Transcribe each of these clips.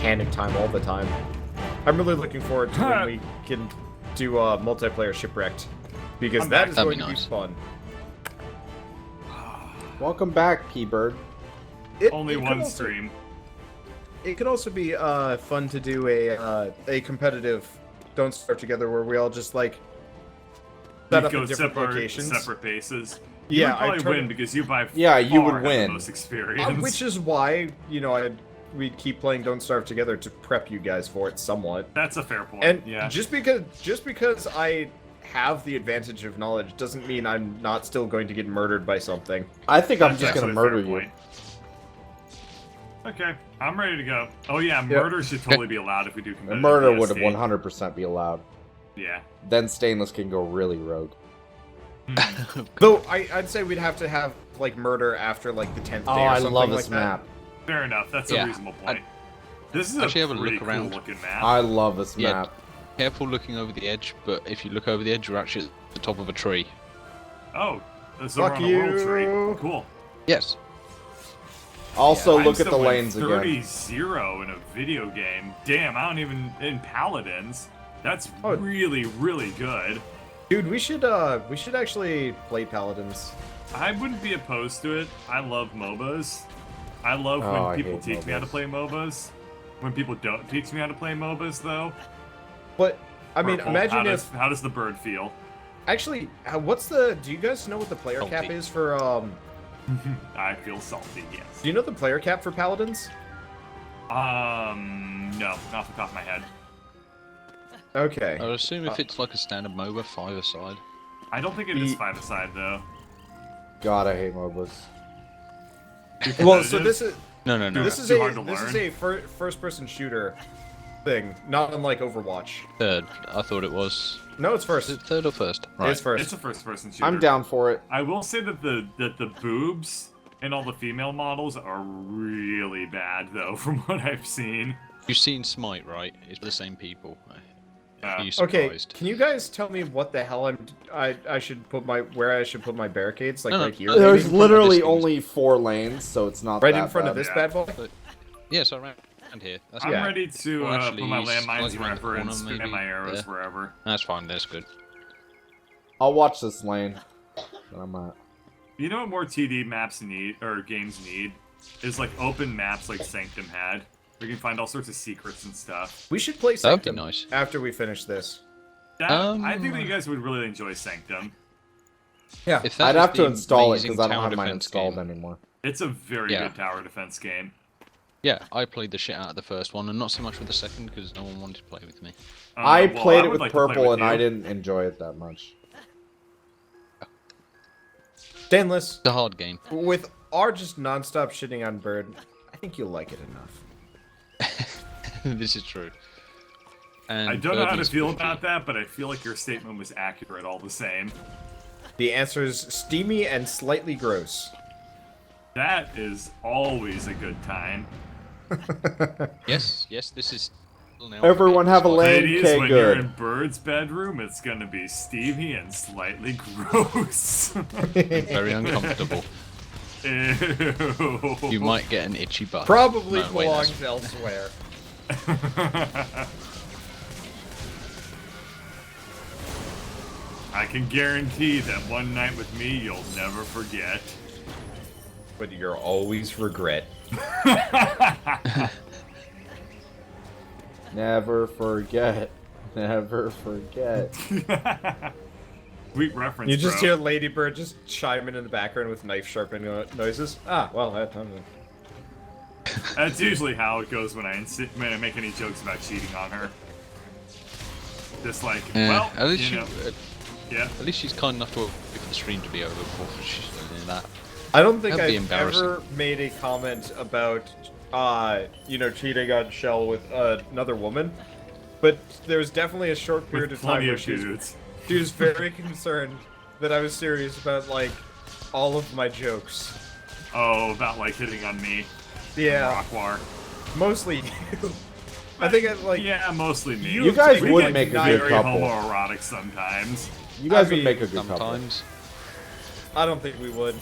panic time all the time. I'm really looking forward to when we can do multiplayer Shipwrecked, because that is going to be fun. Welcome back, P-Bird. Only one stream. It could also be fun to do a competitive Don't Starve Together where we all just like set up in different locations. Separate bases. Yeah, you would probably win because you by far you would have win. the most experience. Which is why, you know, we'd keep playing Don't Starve Together to prep you guys for it somewhat. That's a fair point. And yeah. just because I have the advantage of knowledge doesn't mean I'm not still going to get murdered by something. I think I'm just going to murder you. Okay, I'm ready to go. Oh yeah, murder should totally be allowed if we do competitive. Murder would have 100% be allowed. Yeah. Then Stainless can go really rogue. Though I'd say we'd have to have like murder after like the 10th day or I something love like this map. that. Fair enough. That's a reasonable point. This is actually a have a pretty look around. cool looking map. I love this map. Careful looking over the edge, but if you look over the edge, you're actually at the top of a tree. Oh, so we're on a world tree. Cool. Yes. Also, look at the lanes 30-0 again. in a video game. Damn, I don't even in Paladins. That's really, really good. Dude, we should actually play Paladins. I wouldn't be opposed to it. I love MOBAs. I love when people teach me how to play MOBAs. When people don't teach me how to play MOBAs, though. But I mean, imagine how does the bird feel? Actually, do you guys know what the player cap is for I feel salty, yes. Do you know the player cap for Paladins? No, not off the top of my head. Okay. I would assume if it's like a standard MOBA, 5-a-side. I don't think it is 5-a-side though. God, I hate MOBAs. Well, so this is no. This is a first-person shooter thing, not unlike Overwatch. Third, I thought it was. No, it's first. Is it third or first? Right. It's first. It's a first-person shooter. I'm down for it. I will say that the boobs in all the female models are really bad though, from what I've seen. You've seen Smite, right? It's the same people. Are you okay, surprised? can you guys tell me what the hell I should put where I should put my barricades? Like right here? There's literally only 4 lanes, so it's not right that in front bad. of this bad boy. Yes, around here. That's I'm ready to put my use landmines slightly around the wherever and corner, spin maybe. my arrows wherever. That's fine. That's good. I'll watch this lane. That I'm at. You know what more TD maps need or games need is like open maps like Sanctum had. We can find all sorts of secrets and stuff. We should play That'd be Sanctum nice. after we finish this. I think that you guys would really enjoy Sanctum. Yeah, If that I'd was have to the install it amazing because I don't tower have mine defense installed game. anymore. It's a very good tower defense game. Yeah, I played the shit out of the first one, and not so much with the second because no one wanted to play with me. I played it would with like to play purple, and you. I didn't enjoy it that much. Stainless. It's a hard game. With our just non-stop shitting on Bird, I think you'll like it enough. This is true. And I don't know how to Birdie's feel pretty about that, but I feel like your statement was accurate all the same. The answer is steamy and slightly gross. That is always a good time. Yes, this is. Now Everyone have a lane. Ladies, Okay, when you're good. in Bird's bedroom, it's gonna be steamy and slightly gross. Very uncomfortable. Ew. You might get an itchy butt. Probably No, wait, belongs elsewhere. I can guarantee that one night with me you'll never forget. But you'll always regret. Never forget. Never forget. Sweet reference, You just bro. hear Ladybird just chiming in the background with knife sharpening noises. Ah, well, that time. That's usually how it goes when I make any jokes about cheating on her. Just like, well, at least you know, yeah. At least she's kind enough to wait for the stream to be over before she's doing that. I don't think That'd be I've embarrassing. ever made a comment about, cheating on Shell with another woman. But there was definitely a short period With of time plenty where of dudes. she was very concerned that I was serious about, like, all of my jokes. Oh, about like hitting on me. Yeah. Rockwar. Mostly you. I think yeah, mostly me. You guys we would get make a very good couple. Homoerotic sometimes. You guys I would mean, make a good couple. Sometimes. I don't think we would.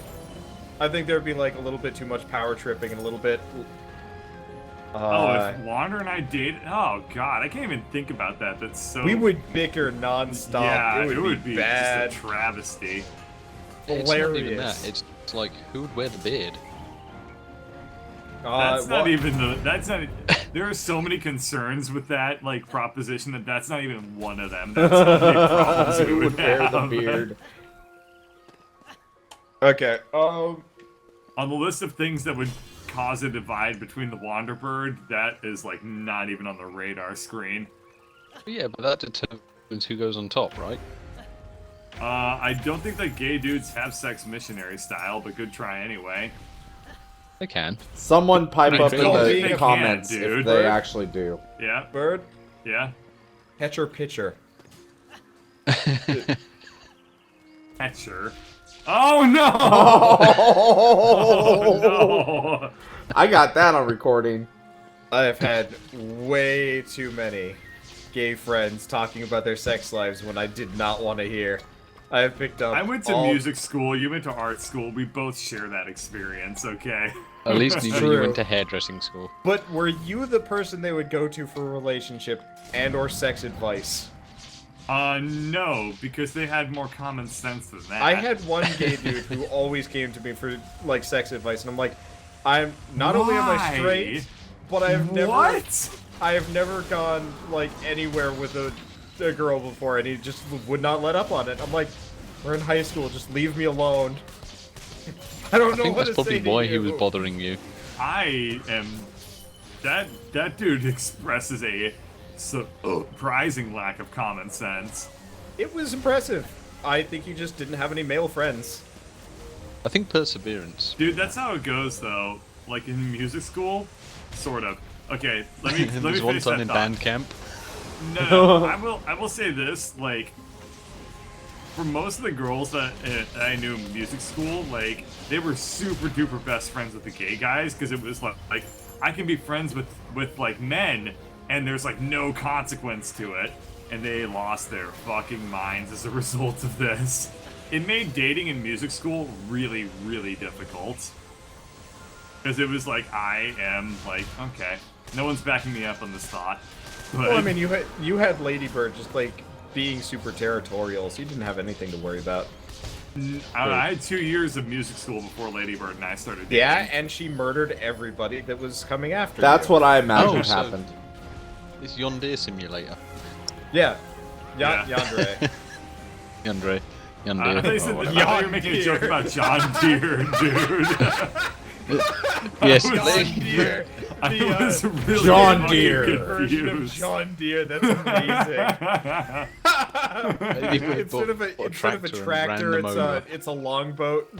I think there'd be like a little bit too much power tripping and a little bit If Wander and I dated, oh god, I can't even think about that. That's so. We would bicker nonstop. Yeah, it would be bad. Just a travesty. It's not even Hilarious. that. It's like, who would wear the beard? That's not even the. That's not. There are so many concerns with that like proposition that's not even one of them. That's how many problems we Who would would wear the have. beard? Okay. On the list of things that would cause a divide between the Wanderbird, that is like not even on the radar screen. Yeah, but that determines who goes on top, right? I don't think that gay dudes have sex missionary style, but good try anyway. They can. Someone pipe up in They the can, comments dude. if they actually do. Yeah, Bird, yeah. catcher pitcher. Catcher. Oh no! Oh, No! I got that on recording. I have had way too many gay friends talking about their sex lives when I did not want to hear. I have picked up. I went to all... music school. You went to art school. We both share that experience. Okay. At least you True. went to hairdressing school. But were you the person they would go to for a relationship and/or sex advice? No, because they had more common sense than that. I had one gay dude who always came to me for like sex advice, and I'm like, I'm not only am I Why? straight, but I have never, What? I have never gone like anywhere with a girl before, and he just would not let up on it. I'm like, we're in high school, just leave me alone. I don't I know think what that's to probably say to why you. he was bothering you. I am. That dude expresses a surprising lack of common sense. It was impressive. I think you just didn't have any male friends. I think perseverance. Dude, that's how it goes though. Like in music school, sort of. Okay, let me There's one finish time that in thought. band camp. No, I will say this, like, for most of the girls that I knew in music school, like, they were super duper best friends with the gay guys, because it was like, I can be friends with like men, and there's like no consequence to it, and they lost their fucking minds as a result of this. It made dating in music school really, really difficult. Because it was like, I am like, okay, no one's backing me up on this thought. But, Well, I mean, you had Ladybird just like being super territorial, so you didn't have anything to worry about. I had 2 years of music school before Ladybird and I started dating. Yeah, and she murdered everybody that was coming after That's you. what I imagined Oh, so- happened. It's Yondir Simulator. Yeah. Yeah. Yandere. Yandere. I Yondir. thought you said Oh, that- whatever. I thought you were making a joke about John Deere, dude. Yes, I was- John Deere. I The, was really John fucking Deere. version of confused. John Deere. That's amazing. Maybe we instead of a bought tractor, and ran them over. it's a longboat.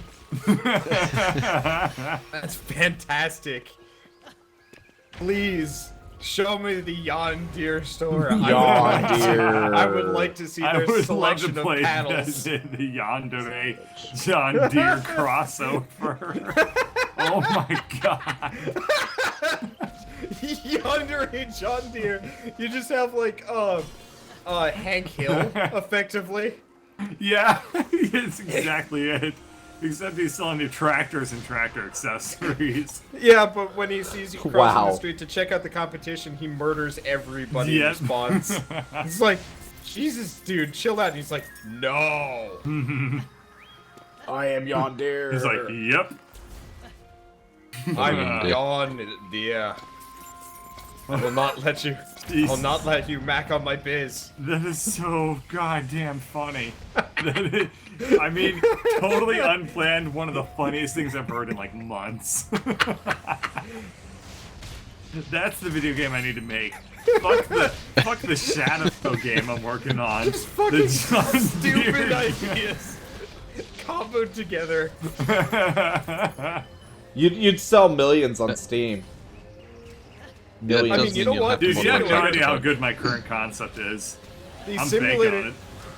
That's fantastic. Please show me the John Deere store. John Deere. I would like to see I their would love to selection of play paddles. that in the Yandere John Deere crossover. Oh my god. Yandere John Deere. You just have like Hank Hill, effectively. Yeah, it's exactly it. Except he's selling you tractors and tractor accessories. Yeah, but when he sees you crossing Wow. the street to check out the competition, he murders everybody in Yep. response. It's like, Jesus, dude, chill out. And he's like, no. I am Yondir. He's like, yep. I'm John Deere. I will not let you. I'll not let you mac on my biz. That is so goddamn funny. I mean, totally unplanned. One of the funniest things I've heard in like months. That's the video game I need to make. Fuck the Shadow game I'm working on. Just fucking The John stupid Deere ideas comboed together. You'd sell millions on Steam. Yeah, Millions. I mean, you know what? Dude, you have no Simulator. idea how good my current concept is. The I'm banking on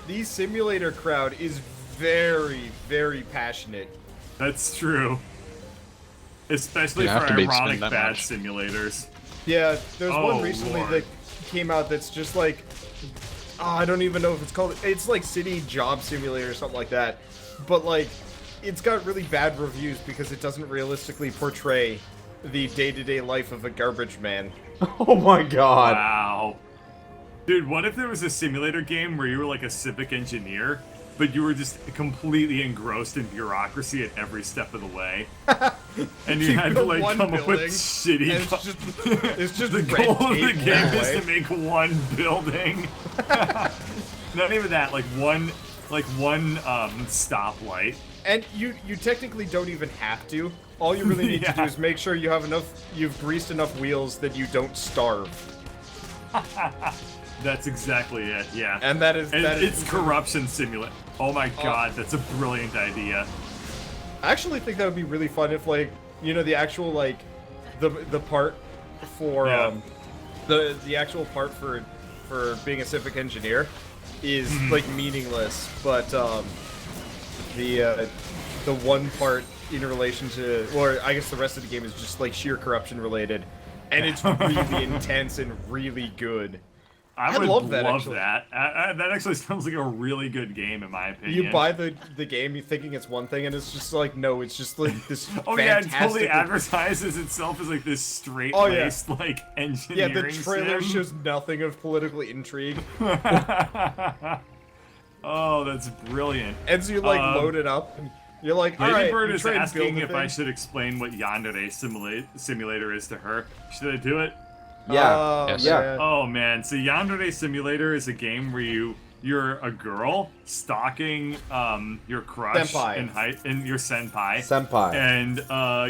it. simulator crowd is very, very passionate. That's true. Especially You for have to be to ironic spend that bad much. simulators. Yeah, there's Oh, one recently Lord. that came out that's just like, I don't even know if it's called, it's like City Job Simulator or something like that. But like, it's got really bad reviews because it doesn't realistically portray the day-to-day life of a garbage man. Oh my god. Wow. Dude, what if there was a simulator game where you were like a civic engineer, but you were just completely engrossed in bureaucracy at every step of the way? And you had to like come up with shitty... It's just the goal of the game is to make one building. Not even that, like one stoplight. And you technically don't even have to. All you really need to do is make sure you've greased enough wheels that you don't starve. That's exactly it, yeah. And it's corruption simulator. Oh my god, that's a brilliant idea. I actually think that would be really fun if, like, you know, the actual, like, the part for, the actual part for being a civic engineer is, like, meaningless, but, the one part in relation to, or I guess the rest of the game is just, like, sheer corruption related, and it's really intense and really good. I would love that. That actually sounds like a really good game, in my opinion. You buy the game, you thinking it's one thing, and it's just like, no, it's just like this. Oh yeah, it totally advertises itself as like this straight-laced like engineering. Yeah, the trailer shows nothing of political intrigue. Oh, that's brilliant. And so you like load it up, and you're like, all right. Lady Bird is asking if I should explain what Yandere Simulator is to her. Should I do it? Yeah. Yes. Yeah. Oh man, so Yandere Simulator is a game where you're a girl stalking your crush and your senpai. And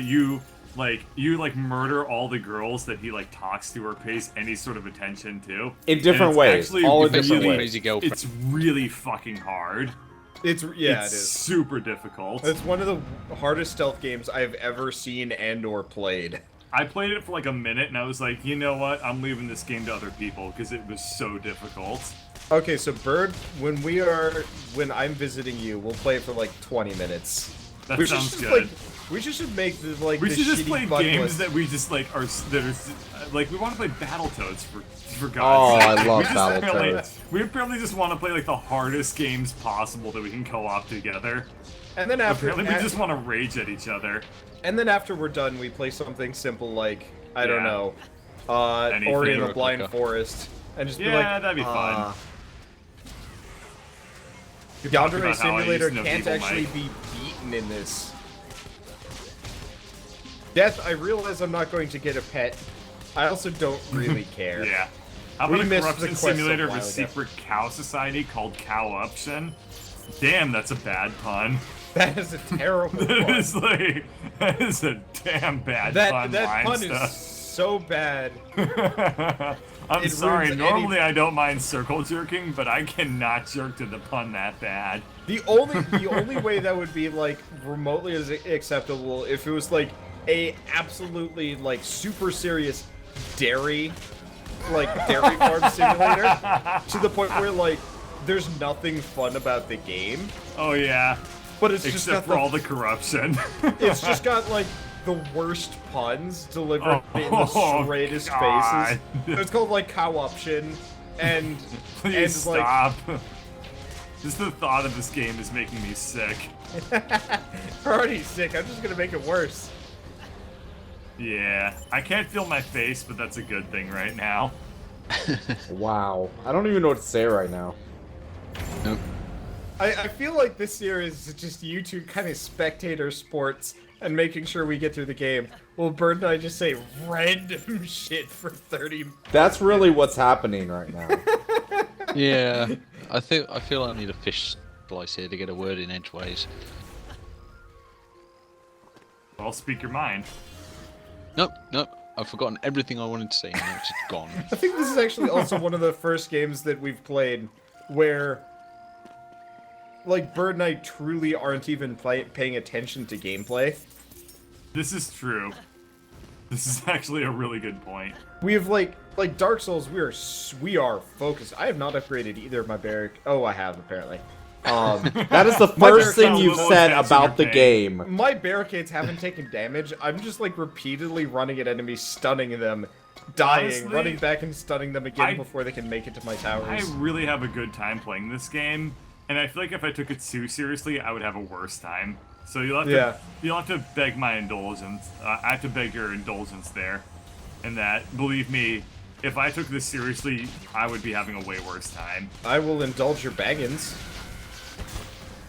you murder all the girls that he like talks to or pays any sort of attention to. In different ways. All in different ways. Crazy girlfriend. It's really fucking hard. It is super difficult. It's one of the hardest stealth games I've ever seen and/or played. I played it for like a minute and I was like, you know what? I'm leaving this game to other people because it was so difficult. Okay, so Bird, when I'm visiting you, we'll play it for like 20 minutes. That sounds good. We should make the like. We the should just shitty play fun games list. that we just like like we want to play Battletoads for God's Oh, sake. I love Battletoads. We apparently just want to play like the hardest games possible that we can co-op together. And then after, apparently we just want to rage at each other. And then after we're done, we play something simple like, I don't know, Ori in the Blind Forest, and just be like, yeah, that'd be fun. Yandere Simulator can't actually be beaten in this. Death, I realize I'm not going to get a pet. I also don't really care. Yeah. How about a corruption simulator of a secret cow society called Cow-option? Damn, that's a bad pun. That is a terrible pun. That is a damn bad pun. That pun is so bad. I'm sorry, normally I don't mind circle jerking, but I cannot jerk to the pun that bad. The only way that would be like remotely as acceptable if it was like a absolutely like super serious dairy farm simulator to the point where like there's nothing fun about the game. Oh yeah. But it's except just got for all the corruption. It's just got like the worst puns delivered in the straightest faces. It's called like co-option, and please stop. Just the thought of this game is making me sick. We're already sick. I'm just gonna make it worse. Yeah, I can't feel my face, but that's a good thing right now. Wow, I don't even know what to say right now. Nope. I feel like this series is just you two kind of spectator sports and making sure we get through the game. Well, Bird and I just say random shit for 30 minutes. That's really what's happening right now. Yeah, I feel I need a fish slice here to get a word in edgeways. Well, speak your mind. Nope. I've forgotten everything I wanted to say. Now it's just gone. I think this is actually also one of the first games that we've played where, like, Bird and I truly aren't even paying attention to gameplay. This is true. This is actually a really good point. We have like Dark Souls. We are focused. I have not upgraded either of my barrack. Oh, I have apparently. That is the first thing you've said about the game. My barricades haven't taken damage. I'm just like repeatedly running at enemies, stunning them, dying, honestly, running back and stunning them again before they can make it to my towers. I really have a good time playing this game, and I feel like if I took it too seriously, I would have a worse time. So you'll have to beg my indulgence. I have to beg your indulgence there. And that, believe me, if I took this seriously, I would be having a way worse time. I will indulge your baggins.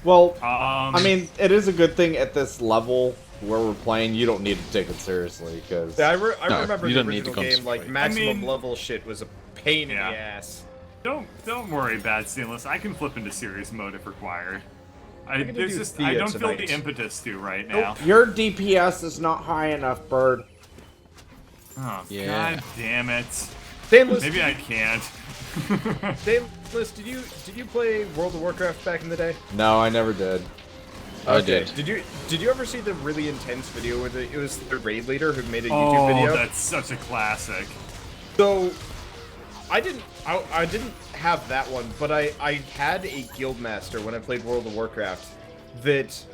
Well, I mean, it is a good thing at this level where we're playing, you don't need to take it seriously, because... I remember the original game, concentrate. like, maximum level shit was a pain in the ass. Don't worry, Badstainless. I can flip into serious mode if required. I don't feel the impetus to right now. Your DPS is not high enough, Bird. Oh, Yeah. God damn it. Stainless, Maybe I can't. Stainless, did you play World of Warcraft back in the day? No, I never did. I did. Did you ever see the really intense video where it was the raid leader who made a YouTube video? Oh, that's such a classic. So, I didn't have that one, but I had a guild master when I played World of Warcraft that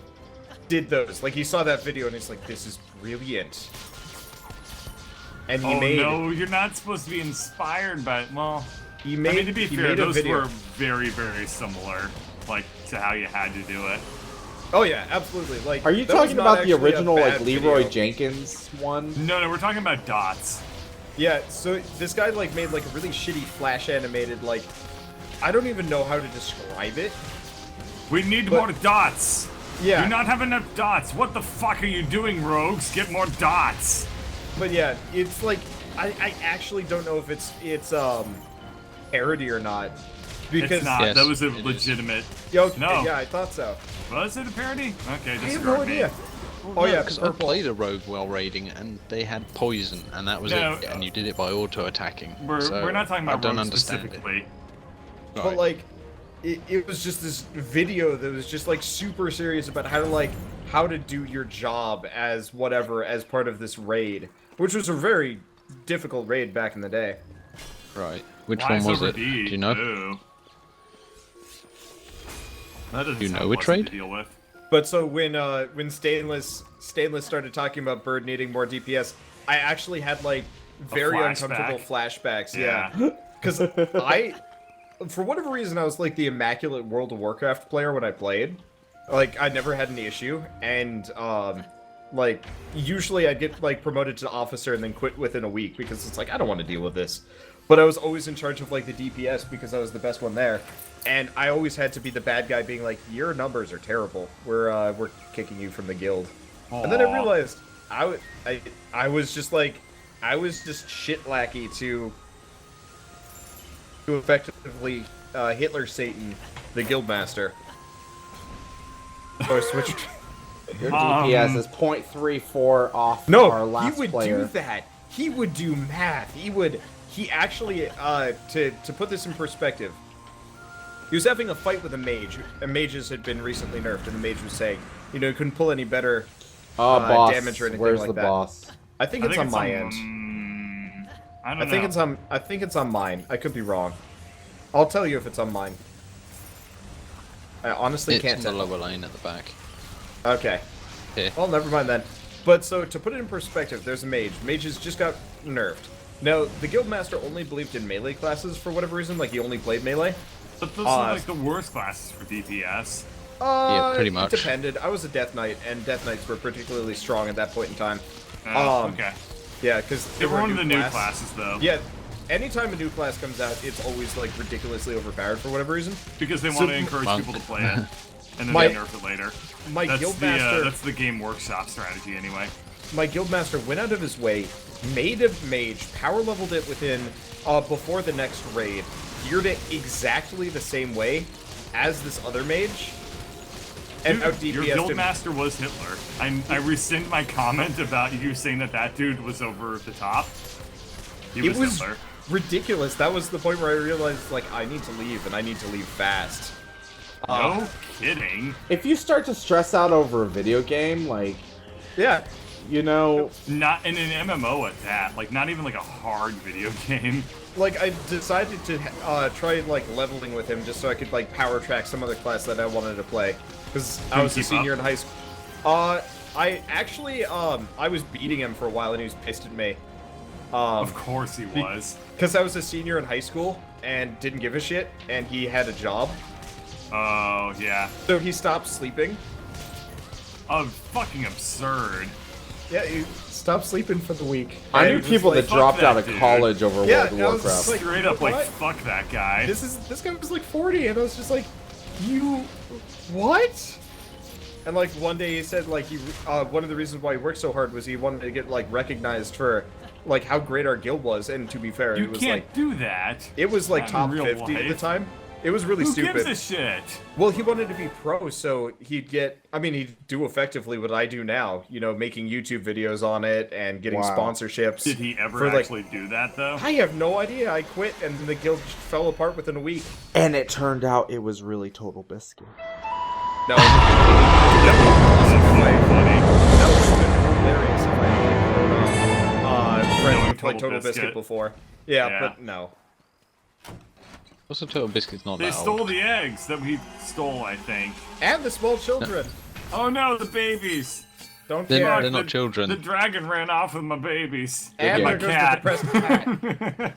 did those. Like, he saw that video and he's like, "This is brilliant." And he made. No, you're not supposed to be inspired by. Well, He made. I mean, to be he fair, made a those video. were very, very similar, like to how you had to do it. Oh yeah, absolutely. Like, Are you that was talking not about the actually a original, like, bad Leroy video. Jenkins one? No, we're talking about dots. Yeah, so this guy like made like a really shitty flash animated, like, I don't even know how to describe it. We need But- more dots. Yeah. Do not have enough dots. What the fuck are you doing, rogues? Get more dots. But yeah, it's like I actually don't know if it's parody or not. Because It's not. Yes, That was a it is. legitimate. Yo, No. yeah, I thought so. Was it a parody? Okay, I have disregard no me. idea. Oh yeah, because I played a rogue while raiding, and they had poison, and that was No, it. And you did it by auto attacking. We're not talking about I don't rogues understand specifically. it. But Right. like, it was just this video that was just like super serious about how to do your job as whatever as part of this raid, which was a very difficult raid back in the day. Right. Which Wise one was over it? D. Do you know? Ooh. That doesn't You sound know which pleasant raid? to deal with. But so when Stainless started talking about Bird needing more DPS, I actually had like very flashback? uncomfortable flashbacks. Yeah. Because for whatever reason, I was like the immaculate World of Warcraft player when I played. Like, I never had any issue, and like usually I'd get like promoted to officer and then quit within a week because it's like I don't want to deal with this. But I was always in charge of like the DPS because I was the best one there, and I always had to be the bad guy, being like, "Your numbers are terrible. We're kicking you from the guild." And then I Aw. realized I was just like shit lackey to effectively Hitler Satan the guildmaster. So I switched. Your DPS is 0.34 off our No, last he would player. do that. He would do math. He actually, to put this in perspective, he was having a fight with a mage. And mages had been recently nerfed, and the mage was saying, you know, he couldn't pull any better Boss, damage or anything where's like the that. boss? I think it's on my end. I don't I think know. I think it's on mine. I could be wrong. I'll tell you if it's on mine. I honestly It's can't in the tell. lower lane at the back. Okay. Here. Well, never mind then. But so, to put it in perspective, there's a mage. Mages just got nerfed. Now, the guildmaster only believed in melee classes for whatever reason, like he only played melee. But those are like the worst classes for DPS. Yeah, pretty much. It depended. I was a Death Knight, and Death Knights were particularly strong at that point in time. Okay. Yeah, because They were one of the new classes, though. Yeah, anytime a new class comes out, it's always like ridiculously overpowered for whatever reason. Because they So want to encourage Monk. people to play it. And then My- they nerf it later. My That's guildmaster, that's the game workshop strategy, anyway. my guildmaster went out of his way, made a mage, power leveled it within before the next raid, geared it exactly the same way as this other mage, and out Dude, your DPS'd him. guildmaster was Hitler. I rescind my comment about you saying that dude was over the top. He It was Hitler. ridiculous. That was the point where I realized, like, I need to leave, and I need to leave fast. No kidding. If you start to stress out over a video game, like, Yeah. you know, Not in an MMO at that. Like, not even like a hard video game. Like, I decided to try, like, leveling with him just so I could, like, power track some other class that I wanted to play. Because I Couldn't was a keep senior up? in high school. I actually, I was beating him for a while and he was pissed at me. Of course he was. Because I was a senior in high school and didn't give a shit, and he had a job. Oh, yeah. So he stopped sleeping. fucking absurd. Yeah, you stop sleeping for the week. I knew And people just, that fuck dropped out that of dude. college over Yeah, World of I was Warcraft. just like, Straight up, like, what? fuck that guy. This guy was like 40, and I was just like, you, what? And like one day he said like one of the reasons why he worked so hard was he wanted to get like recognized for like how great our guild was, and to be fair, You it was can't like do that. it was like Not in top real 50 at the life. time. It was really Who stupid. gives a shit? Well, he wanted to be pro, so he'd he'd do effectively what I do now, you know, making YouTube videos on it and getting Wow. sponsorships. Did he ever for, like, actually do that, though? I have no idea. I quit, and the guild just fell apart within a week. And it turned out it was really Total Biscuit. No, that Funny. would have been hilarious if I had friends who played Total Biscuit. Biscuit before. Yeah, Yeah. but no. Also, Total Biscuit's not They that stole old. the eggs that we stole, I think. And the small children. Oh no, the babies! Don't They're, care. they're not children. The dragon ran off with my babies. And my there goes the cat. depressed cat.